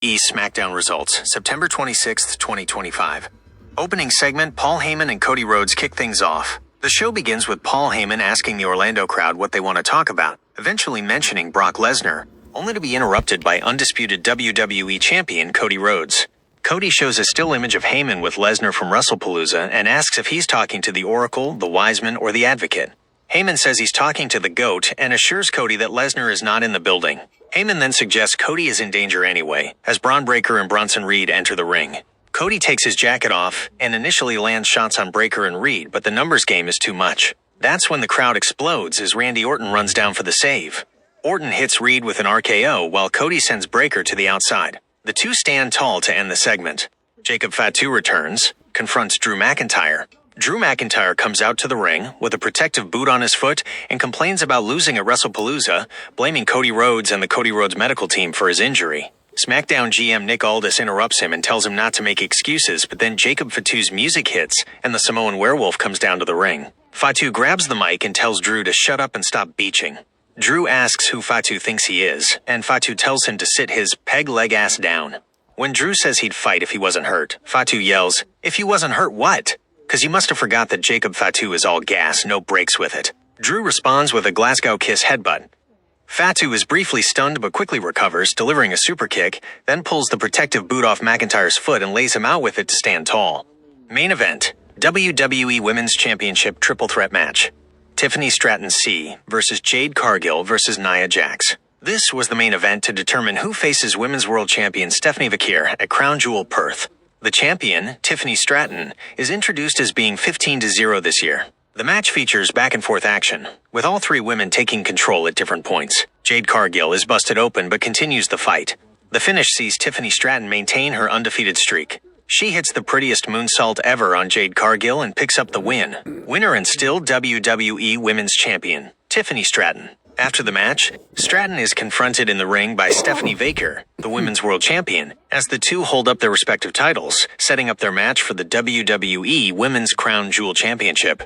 SmackDown results, September 26, 2025. Opening segment, Paul Heyman and Cody Rhodes kick things off. The show begins with Paul Heyman asking the Orlando crowd what they want to talk about, eventually mentioning Brock Lesnar, only to be interrupted by undisputed WWE champion Cody Rhodes. Cody shows a still image of Heyman with Lesnar from WrestlePalooza and asks if he's talking to the Oracle, the Wiseman, or the Advocate. Heyman says he's talking to the GOAT and assures Cody that Lesnar is not in the building. Heyman then suggests Cody is in danger anyway, as Braun Breaker and Bronson Reed enter the ring. Cody takes his jacket off and initially lands shots on Breaker and Reed, but the numbers game is too much. That's when the crowd explodes as Randy Orton runs down for the save. Orton hits Reed with an RKO while Cody sends Breaker to the outside. The two stand tall to end the segment. VisionFatu returns, confronts Drew McIntyre. Drew McIntyre comes out to the ring with a protective boot on his foot and complains about losing at WrestlePalooza, blaming Cody Rhodes and the Cody Rhodes medical team for his injury. SmackDown GM Nick Aldis interrupts him and tells him not to make excuses, but then VisionFatu's music hits and the Samoan werewolf comes down to the ring. Fatu grabs the mic and tells Drew to shut up and stop beaching. Drew asks who Fatu thinks he is, and Fatu tells him to sit his peg leg ass down. When Drew says he'd fight if he wasn't hurt, Fatu yells, "If he wasn't hurt, what?" Cause you must have forgot that VisionFatu is all gas, no breaks with it. Drew responds with a Glasgow kiss headbutt. Fatu is briefly stunned but quickly recovers, delivering a super kick, then pulls the protective boot off McIntyre's foot and lays him out with it to stand tall. Main event, WWE Women's Championship Triple Threat Match. Tiffany Stratton C versus Jade Cargill versus Nia Jax. This was the main event to determine who faces Women's World Champion Stephanie Vaquer at Crown Jewel Perth. The champion, Tiffany Stratton, is introduced as being 15-0 this year. The match features back-and-forth action, with all three women taking control at different points. Jade Cargill is busted open but continues the fight. The finish sees Tiffany Stratton maintain her undefeated streak. She hits the prettiest moonsault ever on Jade Cargill and picks up the win. Winner and still WWE Women's Champion, Tiffany Stratton. After the match, Stratton is confronted in the ring by Stephanie Vaquer, the Women's World Champion, as the two hold up their respective titles, setting up their match for the WWE Women's Crown Jewel Championship.